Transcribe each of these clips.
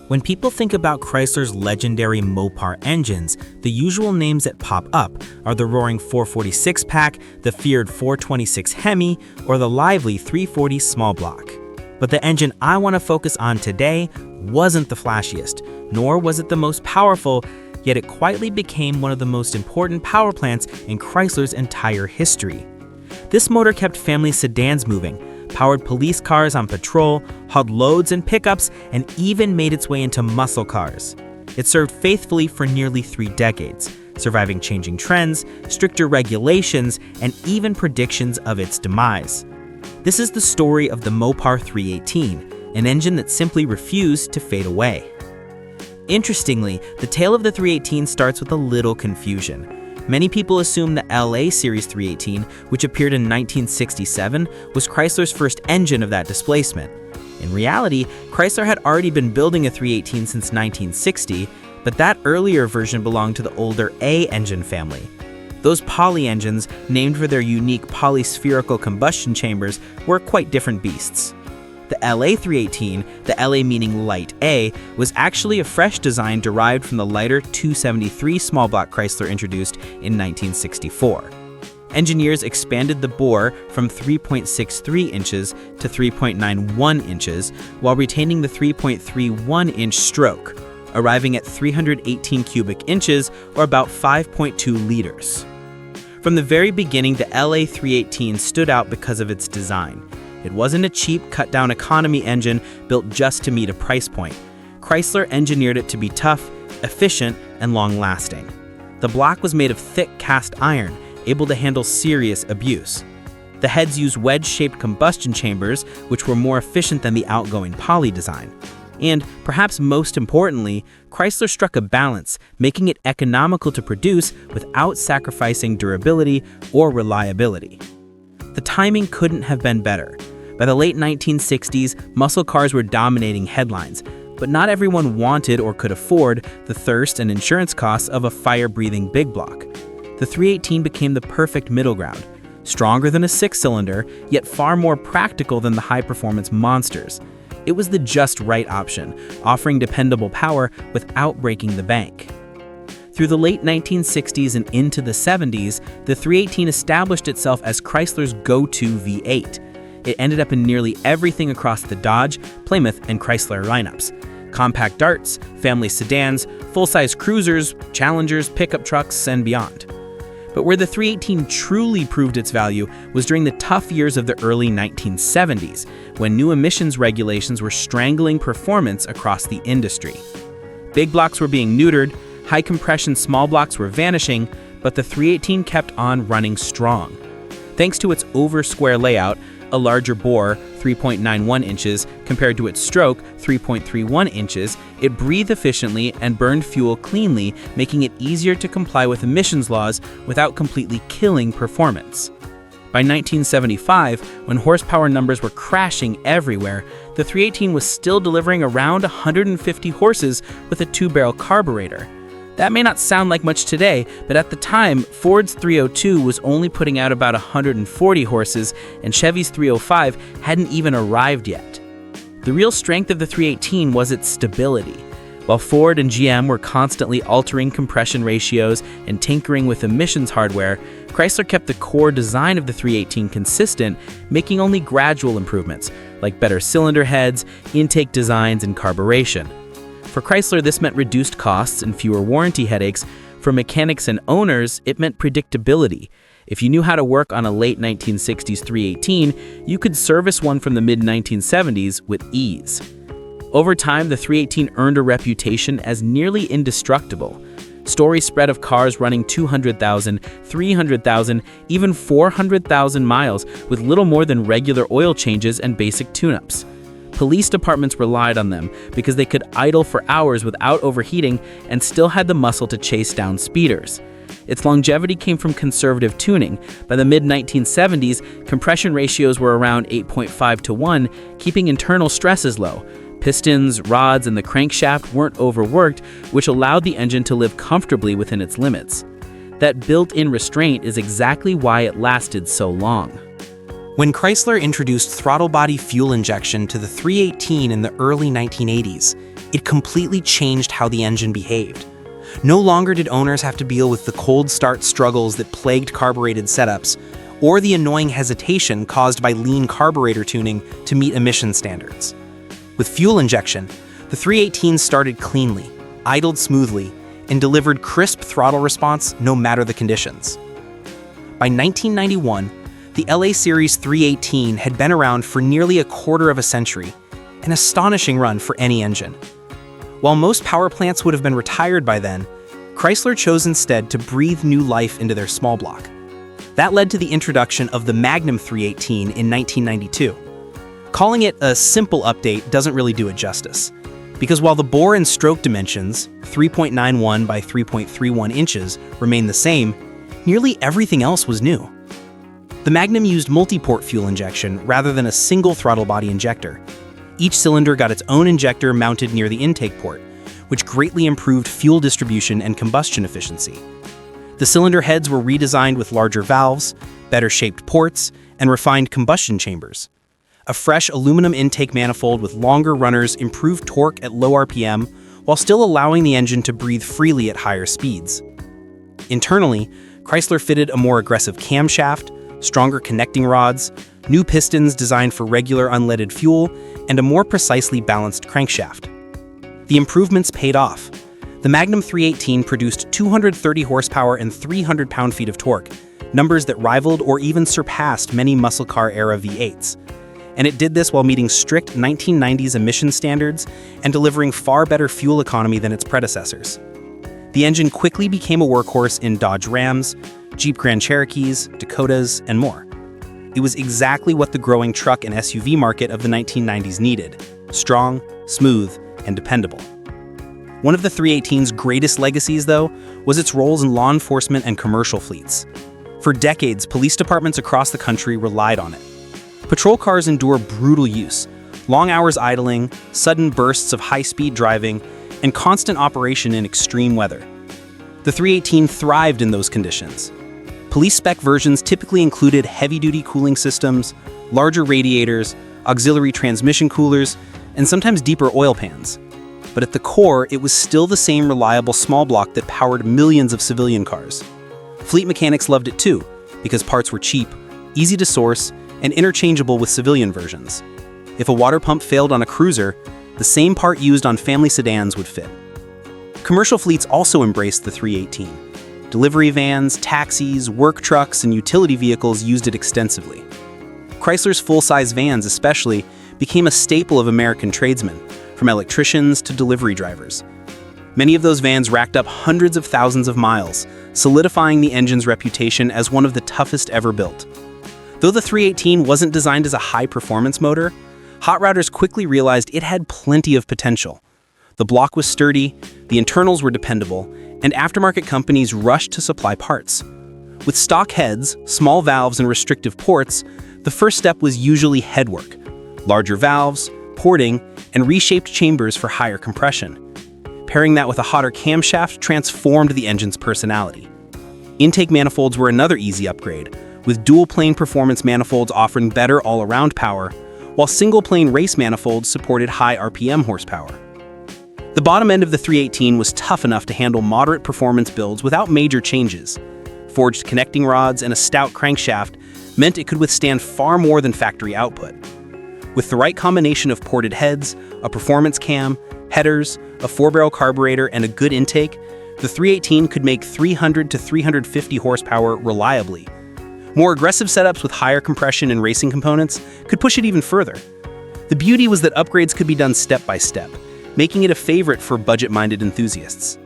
When people think about Chrysler's legendary Mopar engines, the usual names that pop up are the roaring 446 pack, the feared 426 Hemi, or the lively 340 small block. But the engine I want to focus on today wasn't the flashiest, nor was it the most powerful, yet it quietly became one of the most important power plants in Chrysler's entire history. This motor kept family sedans moving, powered police cars on patrol, hauled loads and pickups, and even made its way into muscle cars. It served faithfully for nearly 3 decades, surviving changing trends, stricter regulations, and even predictions of its demise. This is the story of the Mopar 318, an engine that simply refused to fade away. Interestingly, the tale of the 318 starts with a little confusion. Many people assume the LA Series 318, which appeared in 1967, was Chrysler's first engine of that displacement. In reality, Chrysler had already been building a 318 since 1960, but that earlier version belonged to the older A engine family. Those poly engines, named for their unique polyspherical combustion chambers, were quite different beasts. The LA 318, the LA meaning light A, was actually a fresh design derived from the lighter 273 small block Chrysler introduced in 1964. Engineers expanded the bore from 3.63 inches to 3.91 inches while retaining the 3.31-inch stroke, arriving at 318 cubic inches or about 5.2 liters. From the very beginning, the LA 318 stood out because of its design. It wasn't a cheap, cut-down economy engine built just to meet a price point. Chrysler engineered it to be tough, efficient, and long-lasting. The block was made of thick cast iron, able to handle serious abuse. The heads used wedge-shaped combustion chambers, which were more efficient than the outgoing poly design. And, perhaps most importantly, Chrysler struck a balance, making it economical to produce without sacrificing durability or reliability. The timing couldn't have been better. By the late 1960s, muscle cars were dominating headlines, but not everyone wanted or could afford the thirst and insurance costs of a fire-breathing big block. The 318 became the perfect middle ground, stronger than a 6-cylinder, yet far more practical than the high-performance monsters. It was the just right option, offering dependable power without breaking the bank. Through the late 1960s and into the 70s, the 318 established itself as Chrysler's go-to V8. It ended up in nearly everything across the Dodge, Plymouth, and Chrysler lineups. Compact darts, family sedans, full-size cruisers, Challengers, pickup trucks, and beyond. But where the 318 truly proved its value was during the tough years of the early 1970s, when new emissions regulations were strangling performance across the industry. Big blocks were being neutered, high-compression small blocks were vanishing, but the 318 kept on running strong. Thanks to its over-square layout, a larger bore, 3.91 inches, compared to its stroke, 3.31 inches, it breathed efficiently and burned fuel cleanly, making it easier to comply with emissions laws without completely killing performance. By 1975, when horsepower numbers were crashing everywhere, the 318 was still delivering around 150 horses with a 2-barrel carburetor. That may not sound like much today, but at the time, Ford's 302 was only putting out about 140 horses, and Chevy's 305 hadn't even arrived yet. The real strength of the 318 was its stability. While Ford and GM were constantly altering compression ratios and tinkering with emissions hardware, Chrysler kept the core design of the 318 consistent, making only gradual improvements, like better cylinder heads, intake designs, and carburation. For Chrysler, this meant reduced costs and fewer warranty headaches. For mechanics and owners, it meant predictability. If you knew how to work on a late 1960s 318, you could service one from the mid-1970s with ease. Over time, the 318 earned a reputation as nearly indestructible. Stories spread of cars running 200,000, 300,000, even 400,000 miles with little more than regular oil changes and basic tune-ups. Police departments relied on them because they could idle for hours without overheating and still had the muscle to chase down speeders. Its longevity came from conservative tuning. By the mid-1970s, compression ratios were around 8.5 to 1, keeping internal stresses low. Pistons, rods, and the crankshaft weren't overworked, which allowed the engine to live comfortably within its limits. That built-in restraint is exactly why it lasted so long. When Chrysler introduced throttle body fuel injection to the 318 in the early 1980s, It completely changed how the engine behaved. No longer did owners have to deal with the cold start struggles that plagued carbureted setups, or the annoying hesitation caused by lean carburetor tuning to meet emission standards. With fuel injection, the 318 started cleanly, idled smoothly, and delivered crisp throttle response no matter the conditions. By 1991, the LA Series 318 had been around for nearly a quarter of a century, an astonishing run for any engine. While most power plants would have been retired by then, Chrysler chose instead to breathe new life into their small block. That led to the introduction of the Magnum 318 in 1992. Calling it a simple update doesn't really do it justice, because while the bore and stroke dimensions, 3.91 by 3.31 inches, remained the same, nearly everything else was new. The Magnum used multi-port fuel injection rather than a single throttle body injector. Each cylinder got its own injector mounted near the intake port, which greatly improved fuel distribution and combustion efficiency. The cylinder heads were redesigned with larger valves, better-shaped ports, and refined combustion chambers. A fresh aluminum intake manifold with longer runners improved torque at low RPM while still allowing the engine to breathe freely at higher speeds. Internally, Chrysler fitted a more aggressive camshaft, stronger connecting rods, new pistons designed for regular unleaded fuel, and a more precisely balanced crankshaft. The improvements paid off. The Magnum 318 produced 230 horsepower and 300 pound-feet of torque, numbers that rivaled or even surpassed many muscle car-era V8s. And it did this while meeting strict 1990s emission standards and delivering far better fuel economy than its predecessors. The engine quickly became a workhorse in Dodge Rams, Jeep Grand Cherokees, Dakotas, and more. It was exactly what the growing truck and SUV market of the 1990s needed: strong, smooth, and dependable. One of the 318's greatest legacies, though, was its roles in law enforcement and commercial fleets. For decades, police departments across the country relied on it. Patrol cars endure brutal use, long hours idling, sudden bursts of high-speed driving, and constant operation in extreme weather. The 318 thrived in those conditions. Police spec versions typically included heavy-duty cooling systems, larger radiators, auxiliary transmission coolers, and sometimes deeper oil pans. But at the core, it was still the same reliable small block that powered millions of civilian cars. Fleet mechanics loved it too, because parts were cheap, easy to source, and interchangeable with civilian versions. If a water pump failed on a cruiser, the same part used on family sedans would fit. Commercial fleets also embraced the 318. Delivery vans, taxis, work trucks, and utility vehicles used it extensively. Chrysler's full-size vans especially became a staple of American tradesmen, from electricians to delivery drivers. Many of those vans racked up hundreds of thousands of miles, solidifying the engine's reputation as one of the toughest ever built. Though the 318 wasn't designed as a high-performance motor, hot rodders quickly realized it had plenty of potential. The block was sturdy, the internals were dependable, and aftermarket companies rushed to supply parts. With stock heads, small valves, and restrictive ports, the first step was usually headwork: larger valves, porting, and reshaped chambers for higher compression. Pairing that with a hotter camshaft transformed the engine's personality. Intake manifolds were another easy upgrade, with dual-plane performance manifolds offering better all-around power, while single-plane race manifolds supported high RPM horsepower. The bottom end of the 318 was tough enough to handle moderate performance builds without major changes. Forged connecting rods and a stout crankshaft meant it could withstand far more than factory output. With the right combination of ported heads, a performance cam, headers, a 4-barrel carburetor, and a good intake, the 318 could make 300 to 350 horsepower reliably. More aggressive setups with higher compression and racing components could push it even further. The beauty was that upgrades could be done step by step, making it a favorite for budget-minded enthusiasts.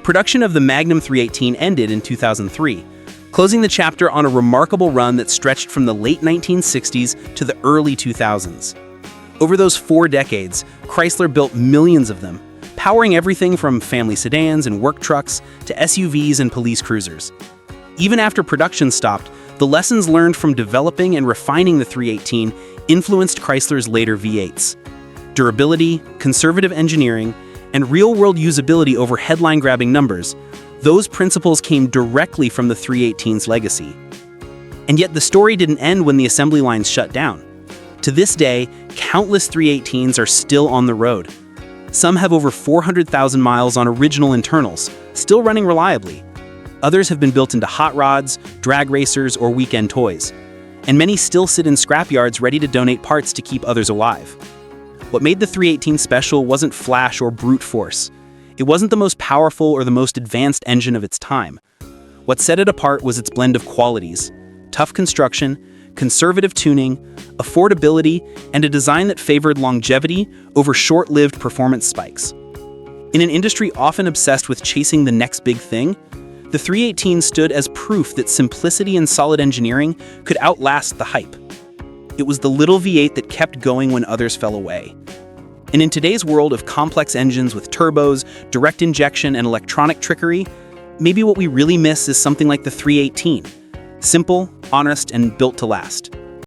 Production of the Magnum 318 ended in 2003, closing the chapter on a remarkable run that stretched from the late 1960s to the early 2000s. Over those 4 decades, Chrysler built millions of them, powering everything from family sedans and work trucks to SUVs and police cruisers. Even after production stopped, the lessons learned from developing and refining the 318 influenced Chrysler's later V8s. Durability, conservative engineering, and real-world usability over headline-grabbing numbers, those principles came directly from the 318's legacy. And yet the story didn't end when the assembly lines shut down. To this day, countless 318s are still on the road. Some have over 400,000 miles on original internals, still running reliably. Others have been built into hot rods, drag racers, or weekend toys. And many still sit in scrapyards ready to donate parts to keep others alive. What made the 318 special wasn't flash or brute force. It wasn't the most powerful or the most advanced engine of its time. What set it apart was its blend of qualities: tough construction, conservative tuning, affordability, and a design that favored longevity over short-lived performance spikes. In an industry often obsessed with chasing the next big thing, the 318 stood as proof that simplicity and solid engineering could outlast the hype. It was the little V8 that kept going when others fell away. And in today's world of complex engines with turbos, direct injection, and electronic trickery, maybe what we really miss is something like the 318. Simple, honest, and built to last.